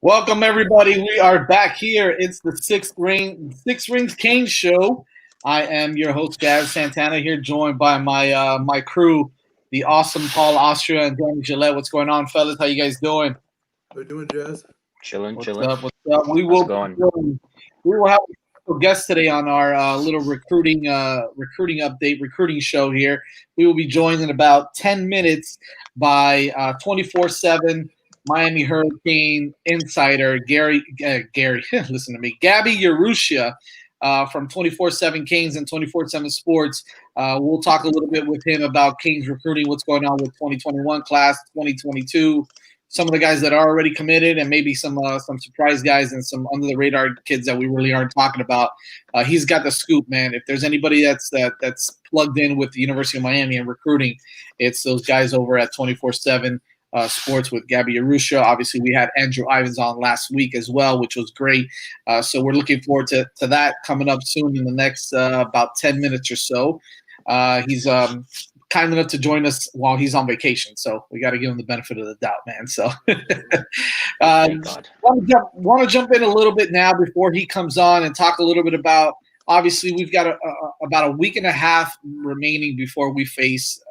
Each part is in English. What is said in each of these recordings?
Welcome everybody. We are back here. It's the Six Rings Kane Show. I am your host, Gaz Santana, here joined by my crew, the awesome Paul Austria and Danny Gillette. What's going on, fellas? How you guys doing? We're doing, Jazz. Chilling. What's up? We will have a special guest today on our little recruiting update, recruiting show here. We will be joined in about 10 minutes by 24/7 Miami Hurricane insider Gary, listen to me, Gaby Urrutia from 24/7 Canes and 24/7 Sports. We'll talk a little bit with him about Canes recruiting, what's going on with 2021 class, 2022, some of the guys that are already committed, and maybe some surprise guys and some under the radar kids that we really aren't talking about. He's got the scoop, man. If there's anybody that's plugged in with the University of Miami and recruiting, it's those guys over at 24/7. Sports with Gaby Urrutia. Obviously, we had Andrew Ivins on last week as well, which was great. So we're looking forward to that coming up soon in the next about 10 minutes or so. He's kind enough to join us while he's on vacation, so we got to give him the benefit of the doubt, man. So want to jump in a little bit now before he comes on and talk a little bit about. Obviously, we've got about a week and a half remaining before we face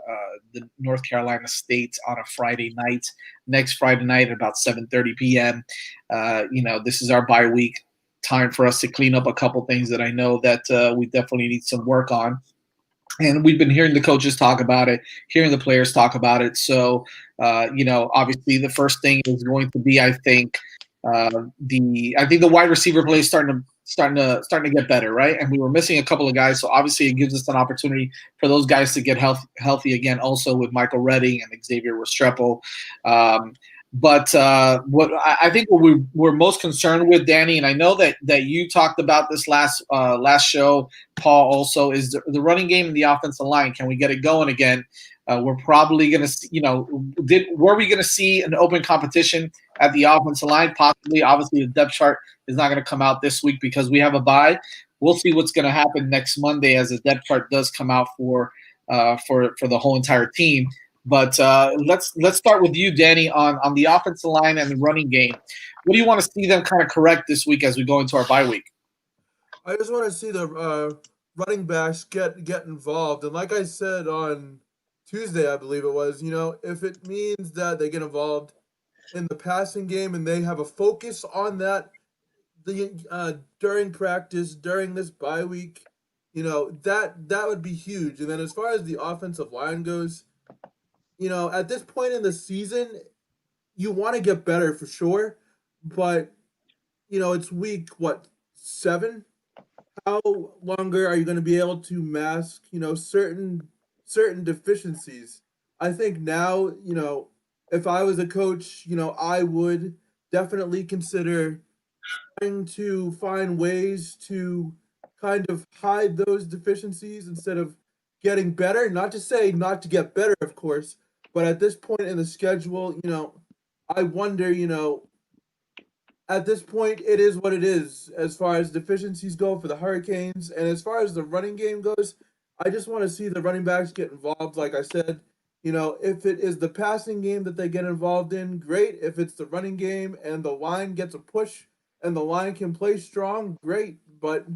the North Carolina State on a Friday night. Next Friday night at about 7:30 p.m. This is our bye week. Time for us to clean up a couple things that I know that we definitely need some work on. And we've been hearing the coaches talk about it, hearing the players talk about it. So, obviously the first thing is going to be, I think the wide receiver play is starting to get better, right? And we were missing a couple of guys, so obviously it gives us an opportunity for those guys to get healthy again. Also with Michael Redding and Xavier Restrepo. But what I think what we're most concerned with, Danny, and I know that you talked about this last show, Paul, also, is the running game and the offensive line. Can we get it going again? We're probably going to, were we going to see an open competition at the offensive line? Possibly. Obviously, the depth chart is not going to come out this week because we have a bye. We'll see what's going to happen next Monday as the depth chart does come out for the whole entire team. But let's start with you, Danny, on the offensive line and the running game. What do you want to see them kind of correct this week as we go into our bye week? I just want to see the running backs get involved. And like I said on Tuesday, I believe it was, if it means that they get involved in the passing game and they have a focus on that during practice, during this bye week, that would be huge. And then as far as the offensive line goes, at this point in the season, you want to get better for sure, but it's week 7. How longer are you going to be able to mask certain deficiencies? I think now, if I was a coach, I would definitely consider trying to find ways to kind of hide those deficiencies instead of getting better. Not to say not to get better, of course, but at this point in the schedule, I wonder, at this point, it is what it is as far as deficiencies go for the Hurricanes. And as far as the running game goes, I just want to see the running backs get involved. Like I said, if it is the passing game that they get involved in, great. If it's the running game and the line gets a push and the line can play strong, great. But,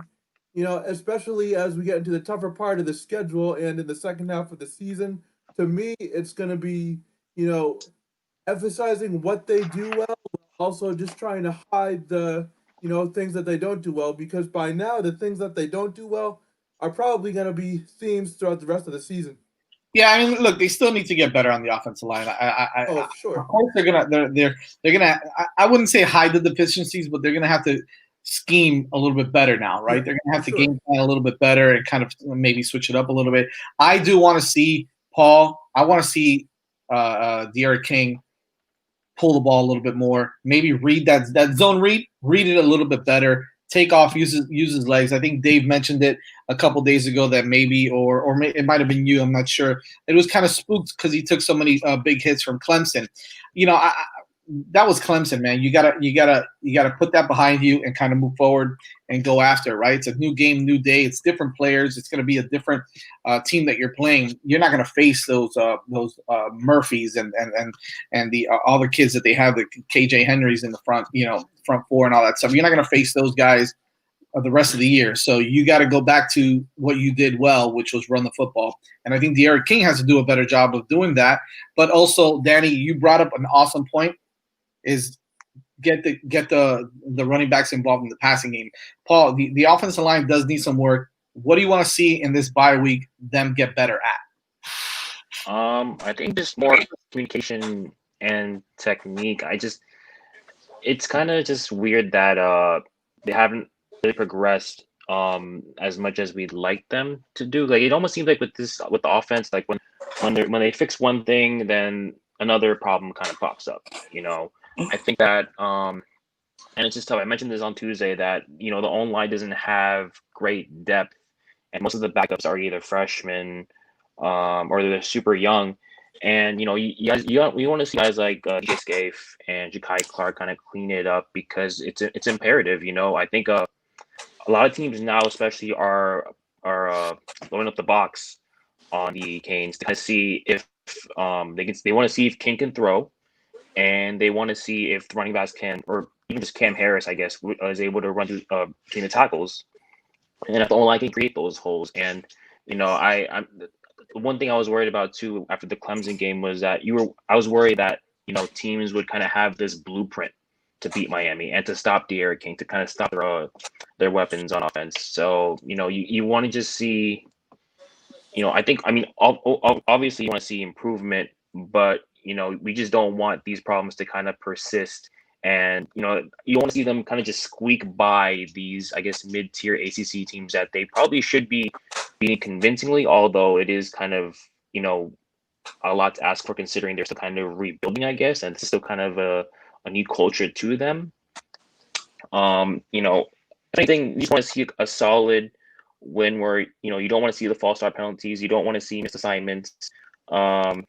especially as we get into the tougher part of the schedule and in the second half of the season, to me, it's going to be, emphasizing what they do well, also just trying to hide the, things that they don't do well, because by now the things that they don't do well are probably going to be themes throughout the rest of the season. Yeah, I mean, look, they still need to get better on the offensive line. Sure. Of course, they're gonna. I wouldn't say hide the deficiencies, but they're gonna have to scheme a little bit better now, right? They're gonna have to game plan a little bit better and kind of maybe switch it up a little bit. I do want to see Paul. I want to see De'Aaron King pull the ball a little bit more. Maybe read that zone read it a little bit better. Take off, use his legs. I think Dave mentioned it a couple days ago that maybe, or it might have been you. I'm not sure. It was kind of spooked because he took so many big hits from Clemson. that was Clemson, man. You gotta put that behind you and kind of move forward and go after it, right? It's a new game, new day. It's different players. It's going to be a different team that you're playing. You're not going to face those Murphys and the all the kids that they have, the KJ Henrys in the front, front four and all that stuff. You're not going to face those guys the rest of the year. So you got to go back to what you did well, which was run the football. And I think De'Aaron King has to do a better job of doing that. But also, Danny, you brought up an awesome point: is get the running backs involved in the passing game. Paul, the offensive line does need some work. What do you want to see in this bye week them get better at? I think just more communication and technique. It's kind of just weird that they haven't really progressed as much as we'd like them to do. Like, it almost seems like with the offense, like when they fix one thing, then another problem kind of pops up. I think that and it's just tough. I mentioned this on Tuesday that the O-line doesn't have great depth, and most of the backups are either freshmen or they're super young. And you want to see guys like DJ Scaife and Ja'Kai Clark kind of clean it up, because it's imperative. I think a lot of teams now, especially, are loading up the box on the Canes to kind of see if they want to see if King can throw, and they want to see if the running backs can, or even just Cam Harris, I guess, is able to run through between the tackles, and if the O-line can create those holes. And I'm one thing I was worried about too after the Clemson game was that I was worried that teams would kind of have this blueprint to beat Miami and to stop De'Aaron King, to kind of stop their weapons on offense. So you want to just see, obviously you want to see improvement, but we just don't want these problems to kind of persist. And you want to see them kind of just squeak by these, I guess, mid-tier ACC teams that they probably should be beating convincingly, although it is kind of a lot to ask for, considering they're still kind of rebuilding, I guess, and it's still kind of a new culture to them. I think you just want to see a solid win where you don't want to see the false start penalties, you don't want to see missed assignments, and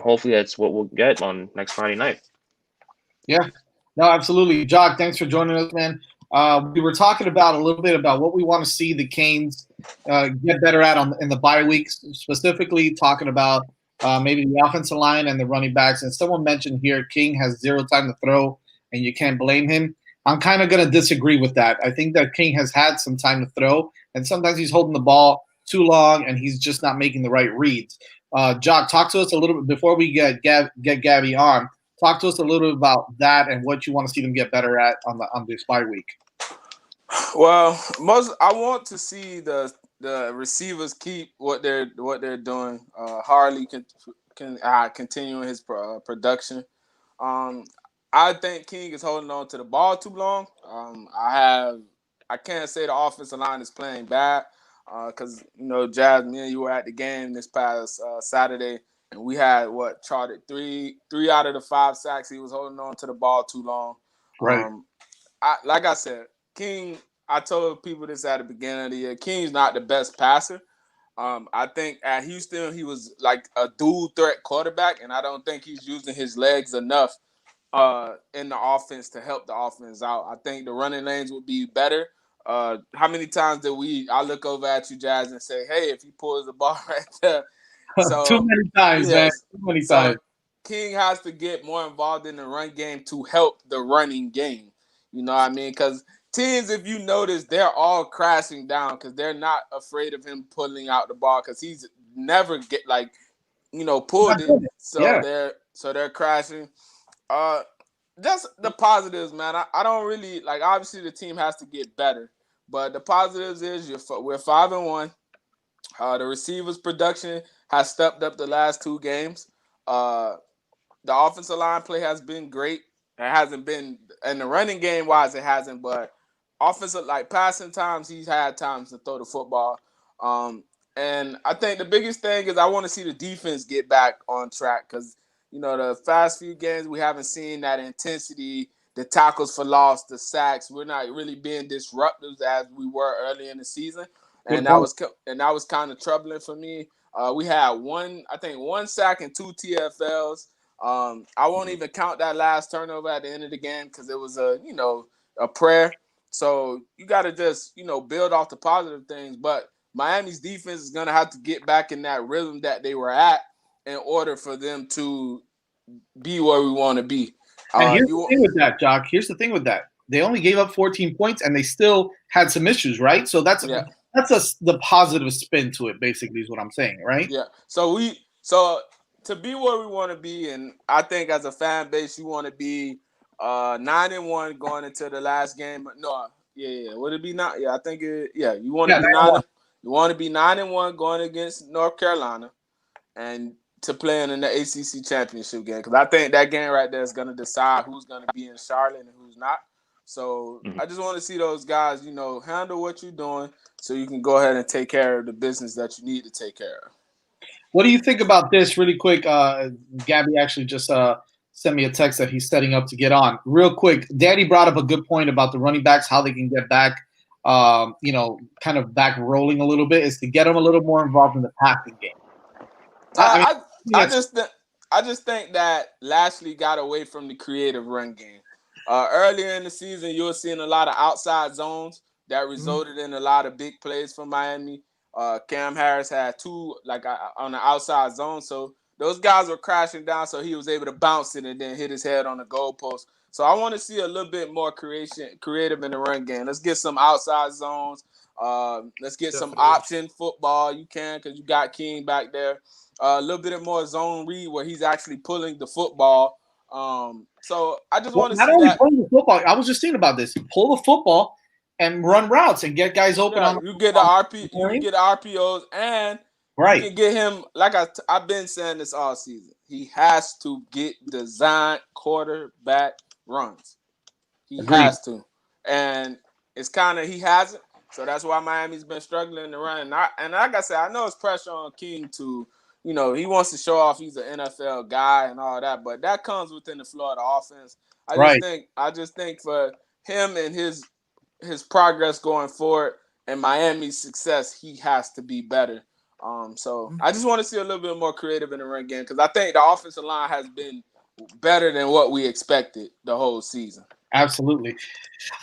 hopefully that's what we'll get on next Friday night. Yeah, no, absolutely. Jock, thanks for joining us, man. We were talking about a little bit about what we want to see the Canes get better at in the bye weeks, specifically talking about maybe the offensive line and the running backs. And someone mentioned here King has zero time to throw, and you can't blame him. I'm kind of going to disagree with that. I think that King has had some time to throw, and sometimes he's holding the ball too long, and he's just not making the right reads. Jock, talk to us a little bit before we get Gabby on. Talk to us a little bit about that and what you want to see them get better at on this bye week. Well, I want to see the receivers keep what they're doing. Harley can continue his production. I think King is holding on to the ball too long. I can't say the offensive line is playing bad because Jazz, me and you were at the game this past Saturday. And we had charted three out of the 5 sacks. He was holding on to the ball too long. Right. Like I said, King. I told people this at the beginning of the year. King's not the best passer. I think at Houston he was like a dual threat quarterback, and I don't think he's using his legs enough in the offense to help the offense out. I think the running lanes would be better. How many times I look over at you, Jazz, and say, "Hey, if he pulls the ball right there." So, too many times, yes, man. Too many times. King has to get more involved in the run game to help the running game. You know what I mean? Because teams, if you notice, they're all crashing down because they're not afraid of him pulling out the ball because he's never pulled it. So they're crashing. Just the positives, man. I don't really like. Obviously, the team has to get better, but the positives is we're 5-1. The receivers' production has stepped up the last 2 games. The offensive line play has been great. It hasn't been in the running game wise. It hasn't, but offensive passing times, he's had times to throw the football. And I think the biggest thing is I want to see the defense get back on track because the past few games we haven't seen that intensity, the tackles for loss, the sacks. We're not really being disruptive as we were early in the season. And that was kind of troubling for me. We had one sack and 2 TFLs. I won't even count that last turnover at the end of the game because it was a prayer. So you got to just build off the positive things. But Miami's defense is gonna have to get back in that rhythm that they were at in order for them to be where we want to be. And here's the thing with that, Jock. Here's the thing with that. They only gave up 14 points, and they still had some issues, right? So that's the positive spin to it, basically, is what I'm saying, right? Yeah. So to be where we want to be, and I think as a fan base, you want to be 9-1 going into the last game. No, would it be not? Yeah, I think it. Yeah, you want to be 9. You want to be 9-1 going against North Carolina, and to play in the ACC championship game, because I think that game right there is going to decide who's going to be in Charlotte and who's not. So I just want to see those guys, handle what you're doing so you can go ahead and take care of the business that you need to take care of. What do you think about this really quick? Gabby actually just sent me a text that he's setting up to get on. Real quick, Danny brought up a good point about the running backs, how they can get back, kind of back rolling a little bit, is to get them a little more involved in the passing game. I just think that Lashley got away from the creative run game. Earlier in the season, you were seeing a lot of outside zones that resulted in a lot of big plays for Miami. Cam Harris had 2 on the outside zone, so those guys were crashing down, so he was able to bounce it and then hit his head on the goalpost. So I want to see a little bit more creative in the run game. Let's get some outside zones. Let's get some option football. You can, because you got King back there. A little bit more zone read where he's actually pulling the football. So I just want to see that. Pulling the football. I was just thinking about this. Pull the football and run routes and get guys open on. You get the RP. You get the RPOs, and you can get him. Like I've been saying this all season. He has to get designed quarterback runs. He has to, and it's kind of he hasn't. So that's why Miami's been struggling to run. And like I said, I know it's pressure on King to, he wants to show off he's an NFL guy and all that, but that comes within the flow of the offense. I just think for him and his progress going forward and Miami's success, he has to be better. So I just want to see a little bit more creative in the run game because I think the offensive line has been better than what we expected the whole season. Absolutely.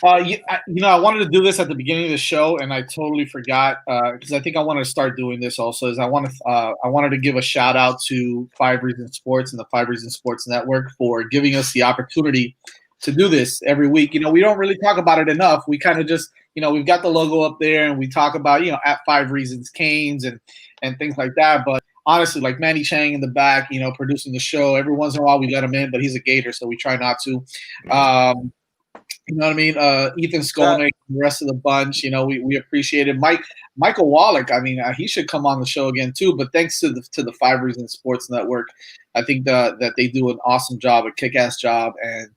I wanted to do this at the beginning of the show, and I totally forgot because I think I wanted to start doing this also. I wanted to give a shout out to 5 Reasons Sports and the 5 Reasons Sports Network for giving us the opportunity to do this every week. We don't really talk about it enough. We kind of just, we've got the logo up there, and we talk about, at 5 Reasons Canes and things like that. But honestly, like Manny Chang in the back, producing the show. Every once in a while we let him in, but he's a Gator, so we try not to. You know what I mean? Ethan Skolnick, the rest of the bunch, we appreciate it. Michael Wallach, he should come on the show again too. But thanks to the 5 Reasons Sports Network, I think that they do an awesome job, a kick-ass job, and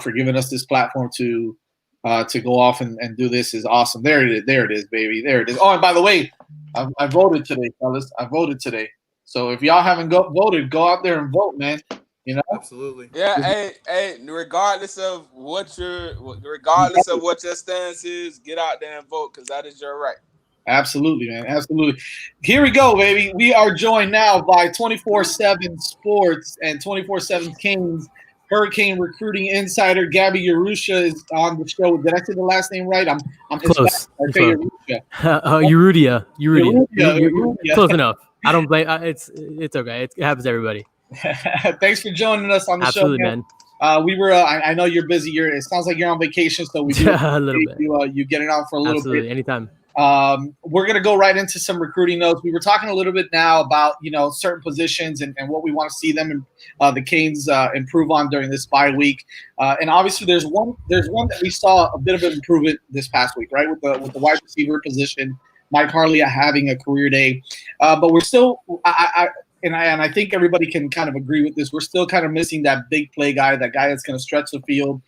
for giving us this platform to go off and do this is awesome. There it is, baby. There it is. Oh, and by the way, I voted today, fellas. I voted today. So if y'all haven't voted, go out there and vote, man. Absolutely. Yeah. Hey. Regardless of what your stance is, get out there and vote because that is your right. Absolutely, man. Absolutely. Here we go, baby. We are joined now by 24/7 Sports and 24/7 Kings Hurricane recruiting insider Gaby Urrutia is on the show. Did I say the last name right? I'm close. Urrutia. Urrutia. Urrutia. Close enough. I don't blame. It's okay. It happens to everybody. Thanks for joining us on the show. Absolutely, man. We were. I know you're busy. It sounds like you're on vacation, so we do a little bit. You getting on for a little Absolutely. bit. Anytime. We're gonna go right into some recruiting notes. We were talking a little bit now about certain positions and what we want to see them and the Canes improve on during this bye week. And obviously, there's one that we saw a bit of an improvement this past week, right, with the wide receiver position. Mike Harley having a career day, but we're still. I think everybody can kind of agree with this. We're still kind of missing that big play guy, that guy that's going to stretch the field,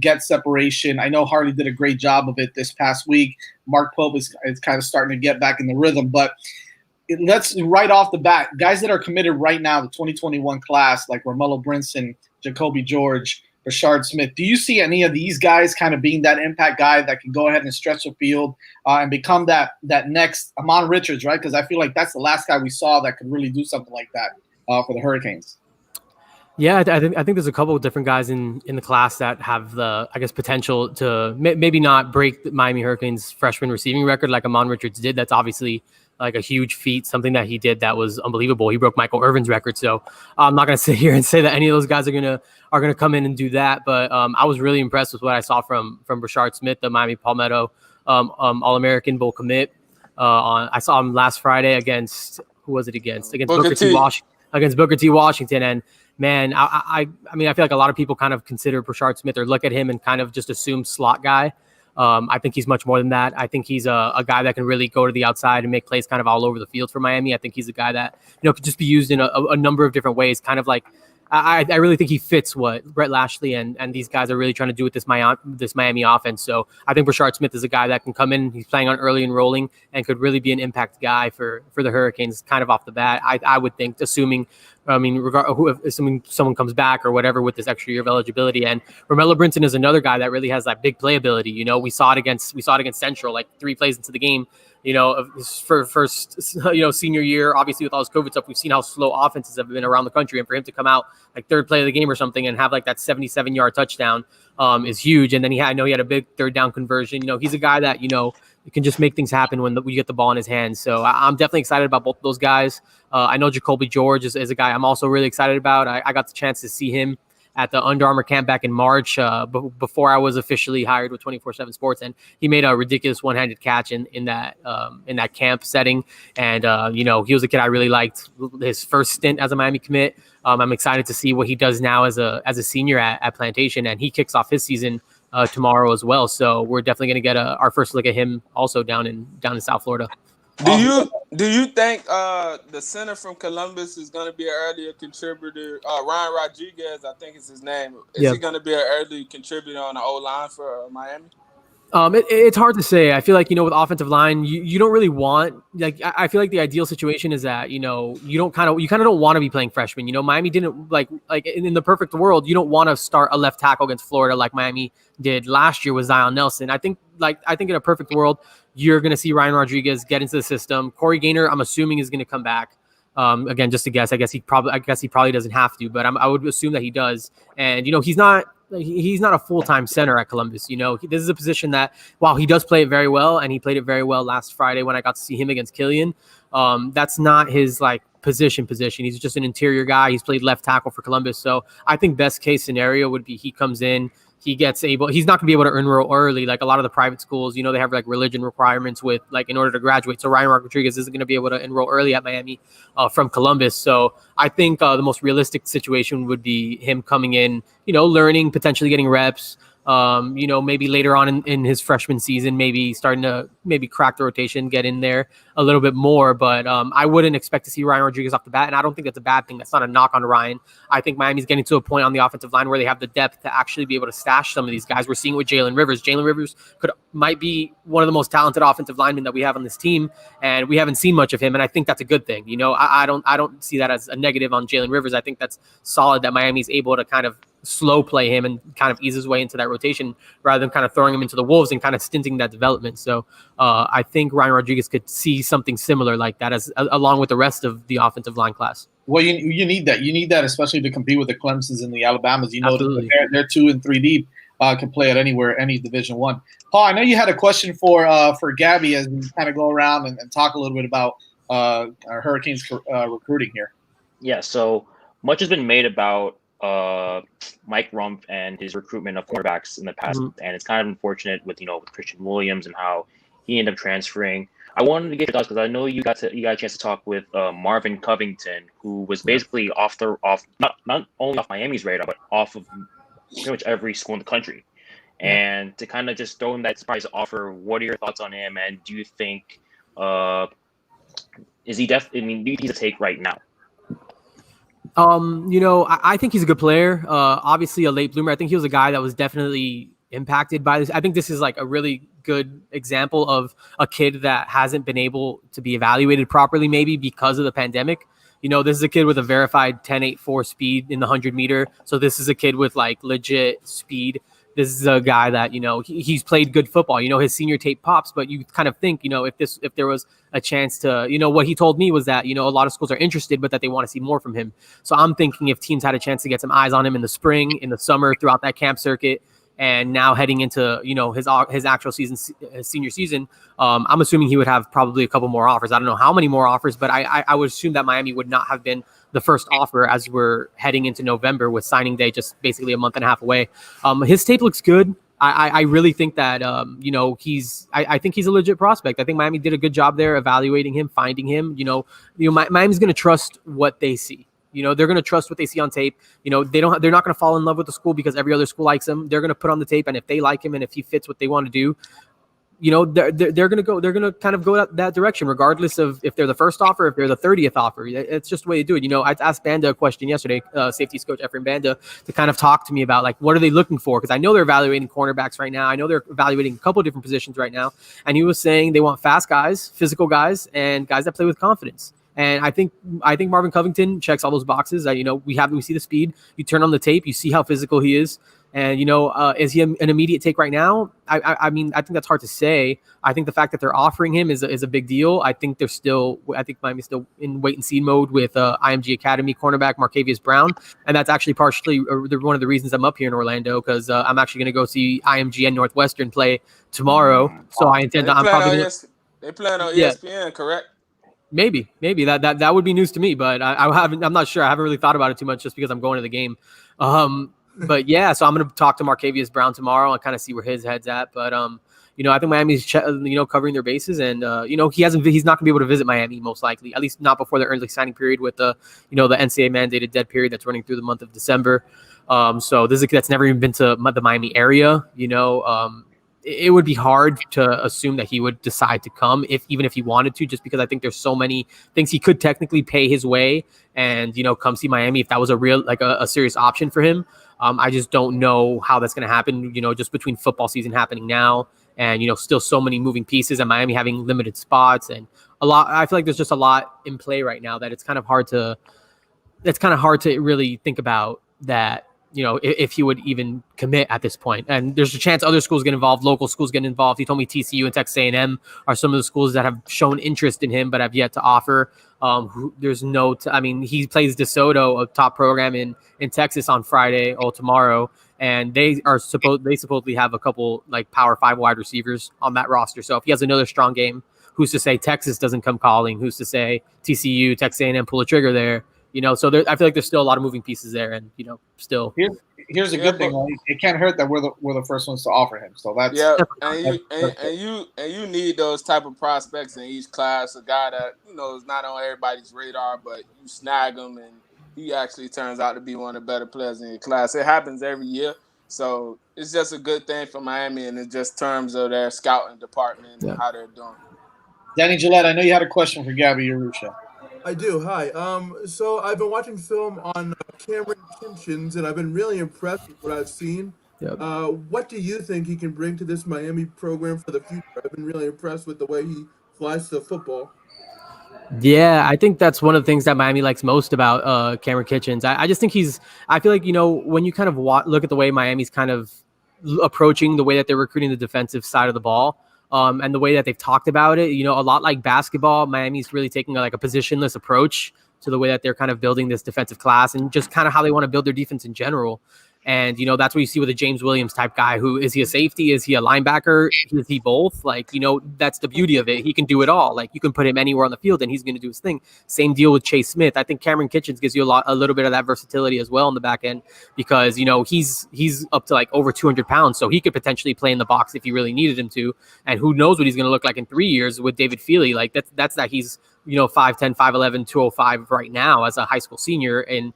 get separation. I know Harley did a great job of it this past week. Mark Pope is kind of starting to get back in the rhythm. But let's right off the bat, guys that are committed right now, the 2021 class, like Romello Brinson, Jacoby George, Rashard Smith. Do you see any of these guys kind of being that impact guy that can go ahead and stretch the field and become that next Amon Richards, right? Because I feel like that's the last guy we saw that could really do something like that for the Hurricanes. Yeah, I think there's a couple of different guys in the class that have the, I guess, potential to maybe not break the Miami Hurricanes freshman receiving record like Amon Richards did. That's obviously like a huge feat, something that he did that was unbelievable. He broke Michael Irvin's record. So I'm not going to sit here and say that any of those guys are gonna come in and do that. But I was really impressed with what I saw from Brashard Smith, the Miami Palmetto All-American Bowl commit. I saw him last Friday against, who was it against? Against Booker T. Washington. Against Booker T. Washington. And man, I mean, I feel like a lot of people kind of consider Brashard Smith or look at him and kind of just assume slot guy. I think he's much more than that. I think he's a guy that can really go to the outside and make plays kind of all over the field for Miami. I think he's a guy that, could just be used in a number of different ways, kind of like, I really think he fits what Brett Lashley and these guys are really trying to do with this Miami offense. So I think Brashard Smith is a guy that can come in. He's playing on early enrolling and could really be an impact guy for the Hurricanes kind of off the bat. I would think, assuming someone comes back or whatever with this extra year of eligibility. And Romello Brinson is another guy that really has that big playability. We saw it against Central, like 3 plays into the game. Of his first, senior year, obviously with all his COVID stuff, we've seen how slow offenses have been around the country. And for him to come out like 3rd play of the game or something and have like that 77-yard touchdown is huge. And then I know he had a big 3rd down conversion. He's a guy that, can just make things happen when we get the ball in his hands. So I'm definitely excited about both of those guys. I know Jacoby George is a guy I'm also really excited about. I got the chance to see him at the Under Armour camp back in March, before I was officially hired with 24/7 Sports, and he made a ridiculous one-handed catch in that camp setting. And he was a kid I really liked. His first stint as a Miami commit. I'm excited to see what he does now as a senior at Plantation, and he kicks off his season tomorrow as well. So we're definitely going to get our first look at him also down in South Florida. Do you think the center from Columbus is going to be an earlier contributor? Ryan Rodriguez, I think is his name. Is he going to be an early contributor on the O-line for Miami? It's hard to say. I feel like, with offensive line, you don't really want, like, I feel like the ideal situation is that, you kind of don't want to be playing freshmen. Miami didn't like in the perfect world, you don't want to start a left tackle against Florida like Miami did last year with Zion Nelson. I think in a perfect world, you're going to see Ryan Rodriguez get into the system. Corey Gaynor, I'm assuming, is going to come back. Again, just a guess. I guess he probably doesn't have to, but I would assume that he does. And he's not a full-time center at Columbus. This is a position that, while he does play it very well, and he played it very well last Friday when I got to see him against Killian, that's not his position. He's just an interior guy. He's played left tackle for Columbus. So I think best case scenario would be he comes in, he's not going to be able to enroll early. Like a lot of the private schools, they have religion requirements with in order to graduate. So Ryan Rodriguez isn't going to be able to enroll early at Miami from Columbus. So I think the most realistic situation would be him coming in, learning, potentially getting reps, maybe later on in his freshman season, maybe starting to crack the rotation, get in there a little bit more. But I wouldn't expect to see Ryan Rodriguez off the bat. And I don't think that's a bad thing. That's not a knock on Ryan. I think Miami's getting to a point on the offensive line where they have the depth to actually be able to stash some of these guys. We're seeing with Jaylen Rivers. Jaylen Rivers might be one of the most talented offensive linemen that we have on this team. And we haven't seen much of him. And I think that's a good thing. I don't see that as a negative on Jaylen Rivers. I think that's solid that Miami's able to kind of slow play him and kind of ease his way into that rotation rather than kind of throwing him into the wolves and kind of stinting that development. So I think Ryan Rodriguez could see something similar like that along with the rest of the offensive line class. Well, you need that. You need that, especially to compete with the Clemsons and the Alabamas. They're 2 and 3 deep, can play at any Division I. Paul, I know you had a question for Gabby as we kind of go around and talk a little bit about our Hurricanes recruiting here. Yeah, so much has been made about Mike Rumpf and his recruitment of quarterbacks in the past, and it's kind of unfortunate with with Christian Williams and how he ended up transferring. I wanted to get your thoughts because I know you got a chance to talk with Marvin Covington, who was basically not only off Miami's radar, but off of pretty much every school in the country. And to kind of just throw him that surprise offer, what are your thoughts on him? And do you think is he do you think he's a take right now? I think he's a good player. Obviously a late bloomer. I think he was a guy that was definitely impacted by this. I think this is a really good example of a kid that hasn't been able to be evaluated properly, maybe because of the pandemic. This is a kid with a verified 10.84 speed in the 100 meter. So this is a kid with legit speed this is a guy that, he's played good football. His senior tape pops, but you kind of think, if there was a chance to, what he told me was that, a lot of schools are interested, but that they want to see more from him. So I'm thinking if teams had a chance to get some eyes on him in the spring, in the summer, throughout that camp circuit, and now heading into, his actual season, his senior season, I'm assuming he would have probably a couple more offers. I don't know how many more offers, but I would assume that Miami would not have been the first offer as we're heading into November with signing day just basically a month and a half away. His tape looks good. I really think that, I think he's a legit prospect. I think Miami did a good job there evaluating him, finding him. Miami's going to trust what they see. They're going to trust what they see on tape. They're not going to fall in love with the school because every other school likes him. They're going to put on the tape, and if they like him and if he fits what they want to do, they're going to kind of go that direction, regardless of if they're the first offer, if they're the 30th offer. It's just the way to do it. I asked Banda a question yesterday, safeties coach Ephraim Banda, to kind of talk to me about, like, what are they looking for? Because I know they're evaluating cornerbacks right now. I know they're evaluating a couple of different positions right now. And he was saying they want fast guys, physical guys, and guys that play with confidence. And I think Marvin Covington checks all those boxes. We see the speed. You turn on the tape, you see how physical he is. And, is he an immediate take right now? I mean, I think that's hard to say. I think the fact that they're offering him is a big deal. I think Miami's still in wait and see mode with IMG Academy cornerback Marcavius Brown. And that's actually partially one of the reasons I'm up here in Orlando, because I'm actually going to go see IMG and Northwestern play tomorrow. So I intend to, they plan on ESPN, correct? Maybe that would be news to me, but I'm not sure. I haven't really thought about it too much just because I'm going to the game. But yeah, so I'm going to talk to Marcavius Brown tomorrow and kind of see where his head's at. But I think Miami's covering their bases, and he's not going to be able to visit Miami most likely, at least not before the early signing period with the the NCAA mandated dead period that's running through the month of December. So that's never even been to the Miami area. It would be hard to assume that he would decide to come even if he wanted to, just because I think there's so many things he could technically pay his way and, come see Miami if that was a real, like a serious option for him. I just don't know how that's going to happen, just between football season happening now and, still so many moving pieces and Miami having limited spots and I feel like there's just a lot in play right now that it's kind of hard to really think about that, if he would even commit at this point. And there's a chance other schools get involved, local schools get involved. He told me TCU and Texas A&M are some of the schools that have shown interest in him, but have yet to offer. He plays DeSoto, a top program in Texas on Friday or tomorrow. And they supposedly have a couple like Power 5 wide receivers on that roster. So if he has another strong game, who's to say Texas doesn't come calling? Who's to say TCU, Texas A&M pull a trigger there? So I feel like there's still a lot of moving pieces there, and still. Here's a good thing. It can't hurt that we're the first ones to offer him. So that's and you need those type of prospects in each class. A guy that is not on everybody's radar, but you snag him and he actually turns out to be one of the better players in your class. It happens every year, so it's just a good thing for Miami, and in just terms of their scouting department and how they're doing. Danny Gillette, I know you had a question for Gaby Urrutia. I do. Hi. So I've been watching film on Cameron Kinchins, and I've been really impressed with what I've seen. Yep. What do you think he can bring to this Miami program for the future? I've been really impressed with the way he flies the football. Yeah, I think that's one of the things that Miami likes most about Cameron Kitchens. I just think I feel like, when you kind of look at the way Miami's kind of approaching the way that they're recruiting the defensive side of the ball, and the way that they've talked about it, a lot like basketball, Miami's really taking a positionless approach to the way that they're kind of building this defensive class and just kind of how they want to build their defense in general. And, that's what you see with a James Williams type guy who, is he a safety? Is he a linebacker? Is he both? That's the beauty of it. He can do it all. You can put him anywhere on the field and he's going to do his thing. Same deal with Chase Smith. I think Cameron Kitchens gives you a little bit of that versatility as well in the back end because, he's up to over 200 pounds. So he could potentially play in the box if he really needed him to. And who knows what he's going to look like in 3 years with David Feely. That's that he's, 5'10", 5'11", 205 right now as a high school senior and,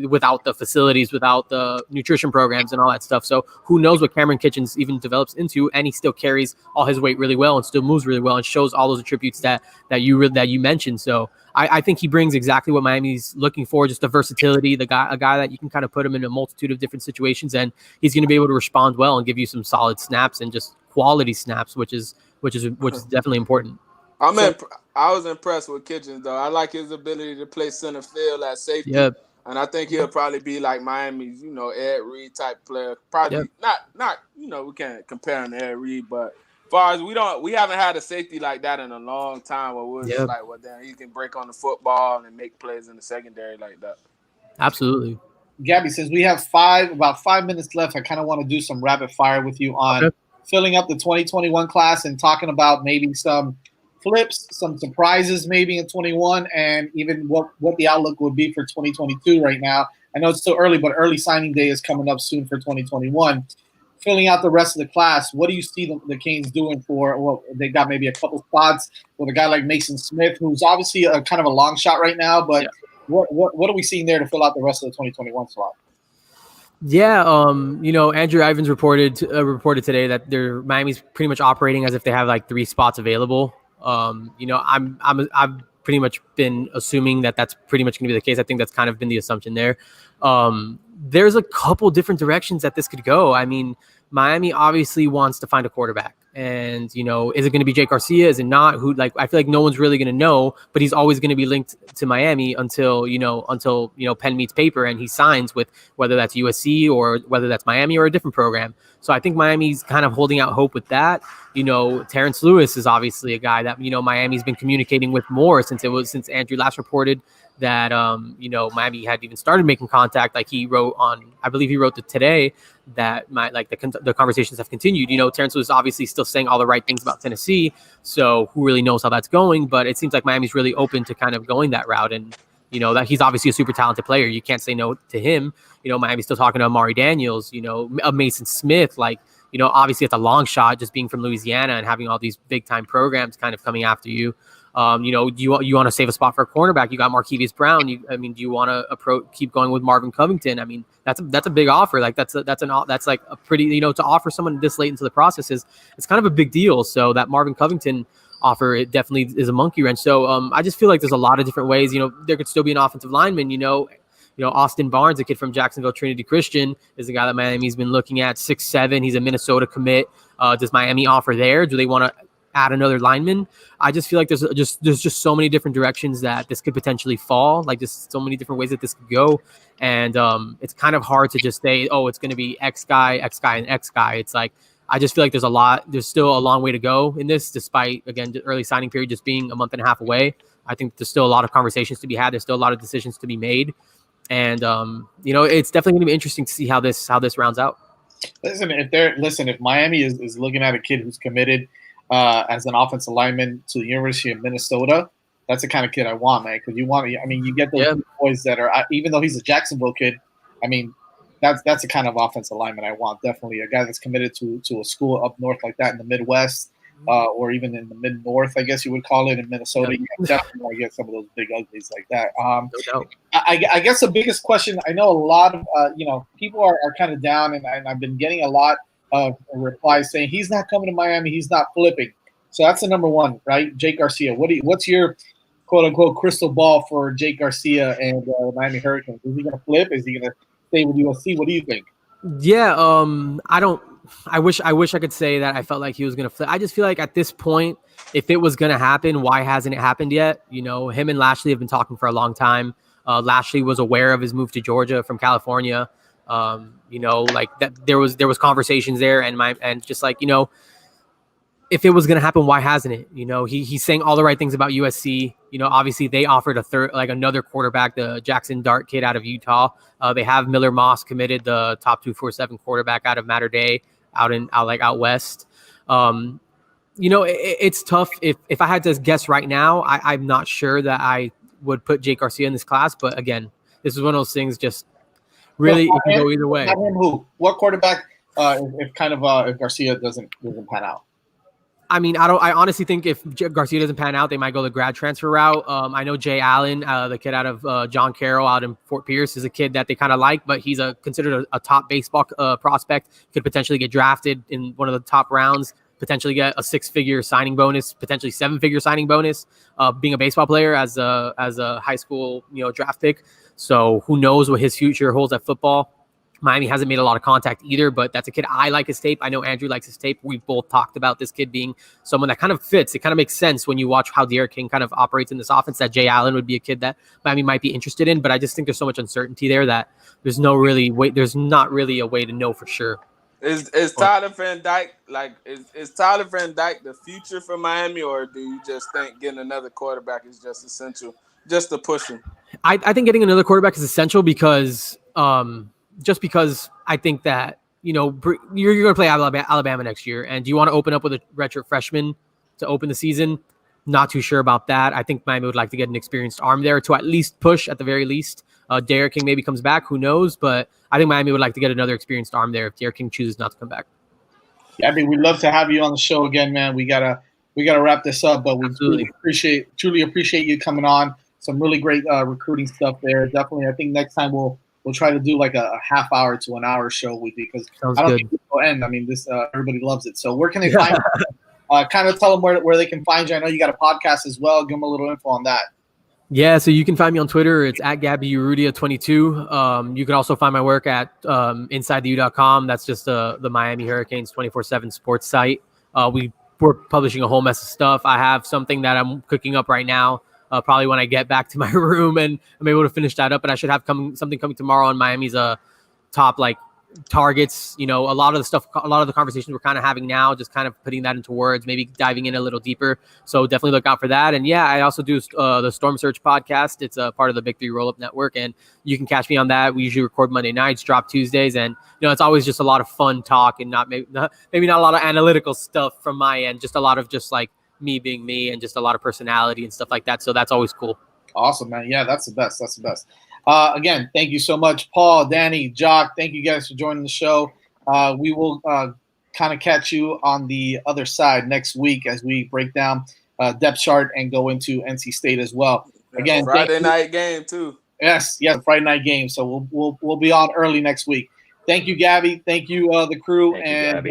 without the facilities, without the nutrition programs and all that stuff. So who knows what Cameron Kitchens even develops into, and he still carries all his weight really well and still moves really well and shows all those attributes that you mentioned. So I think he brings exactly what Miami's looking for, just the versatility, a guy that you can kind of put him in a multitude of different situations and he's going to be able to respond well and give you some solid snaps and just quality snaps, which is definitely important. I was impressed with Kitchens, though. I like his ability to play center field at safety. Yep. And I think he'll probably be like Miami's, Ed Reed type player. Probably not, we can't compare him to Ed Reed, but as far as we haven't had a safety like that in a long time where we're just like, well, then he can break on the football and make plays in the secondary like that. Absolutely. Gabby says we have about 5 minutes left. I kind of want to do some rapid fire with you on filling up the 2021 class and talking about maybe some flips, some surprises maybe in 21, and even what the outlook would be for 2022 right now. I know it's still early, but early signing day is coming up soon for 2021. Filling out the rest of the class, what do you see the Canes doing for? Well, they got maybe a couple spots with a guy like Mason Smith, who's obviously a kind of a long shot right now, but what are we seeing there to fill out the rest of the 2021 slot? Yeah, Andrew Ivins reported today that Miami's pretty much operating as if they have like 3 spots available. I've pretty much been assuming that that's pretty much going to be the case. I think that's kind of been the assumption there. There's a couple different directions that this could go. I mean, Miami obviously wants to find a quarterback, and is it going to be Jake Garcia? Is it not? I feel like no one's really going to know, but he's always going to be linked to Miami until pen meets paper and he signs with whether that's USC or whether that's Miami or a different program. So I think Miami's kind of holding out hope with that. Terrence Lewis is obviously a guy that Miami's been communicating with more since Andrew last reported that Miami had even started making contact. Like I believe he wrote today that the conversations have continued. Terrence was obviously still saying all the right things about Tennessee, so who really knows how that's going? But it seems like Miami's really open to kind of going that route, and that he's obviously a super talented player. You can't say no to him. Miami's still talking to Amari Daniels, Mason Smith, obviously it's a long shot just being from Louisiana and having all these big time programs kind of coming after you. You want to save a spot for a cornerback. You got Marcavius Brown. Do you want to keep going with Marvin Covington? I mean, that's a big offer. Like that's like a pretty, to offer someone this late into the process it's kind of a big deal. So that Marvin Covington offer, it definitely is a monkey wrench. So I just feel like there's a lot of different ways. There could still be an offensive lineman. Austin Barnes, a kid from Jacksonville Trinity Christian, is a guy that Miami's been looking at. 6'7", he's a Minnesota commit. Does Miami offer there? Do they want to add another lineman? I just feel like there's just so many different directions that this could potentially fall. Like just so many different ways that this could go, and it's kind of hard to just say, oh, it's going to be X guy, and X guy. It's like I just feel like there's still a long way to go in this, despite again the early signing period just being a month and a half away. I think there's still a lot of conversations to be had. There's still a lot of decisions to be made, and it's definitely going to be interesting to see how this rounds out. Listen, if Miami is looking at a kid who's committed as an offensive lineman to the University of Minnesota, that's the kind of kid I want, man. Because you get those boys that are, even though he's a Jacksonville kid, I mean, that's the kind of offensive lineman I want. Definitely a guy that's committed to a school up north like that in the Midwest, or even in the mid-north, I guess you would call it in Minnesota. You definitely want to get some of those big uglies like that. No doubt. I guess the biggest question, I know a lot of people are kind of down, and I've been getting a lot of replies saying he's not coming to Miami, he's not flipping. So that's the number one, right? Jake Garcia. What's your quote unquote crystal ball for Jake Garcia and Miami Hurricanes? Is he going to flip? Is he going to stay with USC? What do you think? Yeah, I wish I could say that I felt like he was going to flip. I just feel like at this point, if it was going to happen, why hasn't it happened yet? Him and Lashley have been talking for a long time. Lashley was aware of his move to Georgia from California. Like that there was conversations there, and just like, if it was going to happen, why hasn't it? He's saying all the right things about USC. Obviously they offered another quarterback, the Jackson Dart kid out of Utah. They have Miller Moss committed, the top 247 quarterback out of Mater Dei out west. It's tough. If I had to guess right now, I'm not sure that I would put Jake Garcia in this class. But again, this is one of those things. Just really, it can go either way. Who? What quarterback? If Garcia doesn't pan out. I mean, I honestly think if Garcia doesn't pan out, they might go the grad transfer route. I know Jay Allen, the kid out of John Carroll out in Fort Pierce, is a kid that they kind of like, but he's considered a top baseball prospect. Could potentially get drafted in one of the top rounds, potentially get a 6-figure signing bonus, potentially 7-figure signing bonus, being a baseball player as a high school draft pick. So who knows what his future holds at football. Miami hasn't made a lot of contact either, but that's a kid. I like his tape. I know Andrew likes his tape. We've both talked about this kid being someone that kind of fits. It kind of makes sense when you watch how Derek King kind of operates in this offense, that Jay Allen would be a kid that Miami might be interested in. But I just think there's so much uncertainty there that there's not really a way to know for sure. Is Tyler Van Dyke is Tyler Van Dyke the future for Miami, or do you just think getting another quarterback is just essential just to push him? I think getting another quarterback is essential because just because I think that, you're going to play Alabama next year. And do you want to open up with a redshirt freshman to open the season? Not too sure about that. I think Miami would like to get an experienced arm there to at least push at the very least. Derek King maybe comes back. Who knows? But I think Miami would like to get another experienced arm there if Derek King chooses not to come back. Yeah, I mean, we'd love to have you on the show again, man. We gotta wrap this up, but we truly appreciate you coming on. Some really great recruiting stuff there. Definitely, I think next time we'll try to do like a half hour to an hour show with you because I don't think this will end. I mean, this everybody loves it. So where can they find you? Kind of tell them where they can find you. I know you got a podcast as well. Give them a little info on that. Yeah, so you can find me on Twitter. It's at Gaby Urrutia 22. You can also find my work at InsideTheU.com. That's just the Miami Hurricanes 24/7 sports site. We're publishing a whole mess of stuff. I have something that I'm cooking up right now. Probably when I get back to my room and I'm able to finish that up, and I should have something coming tomorrow on Miami's top targets. A lot of the conversations we're kind of having now, just kind of putting that into words, maybe diving in a little deeper. So definitely look out for that. And yeah, I also do the Storm Search podcast. It's a part of the Big Three Roll Up Network, and you can catch me on that. We usually record Monday nights, drop Tuesdays, and it's always just a lot of fun talk and maybe not a lot of analytical stuff from my end, just a lot of just like me being me and just a lot of personality and stuff like that. So that's always cool. Awesome, man. Yeah, that's the best. Again, thank you so much, Paul, Danny, Jock. Thank you guys for joining the show. We will kind of catch you on the other side next week as we break down depth chart and go into NC State as well. Again, Friday night game too. Yes, Friday night game. So we'll be on early next week. Thank you, Gabby. Thank you, the crew, and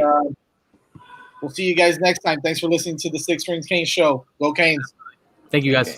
we'll see you guys next time. Thanks for listening to the Six Rings Canes show. Go Canes. Thank you, guys.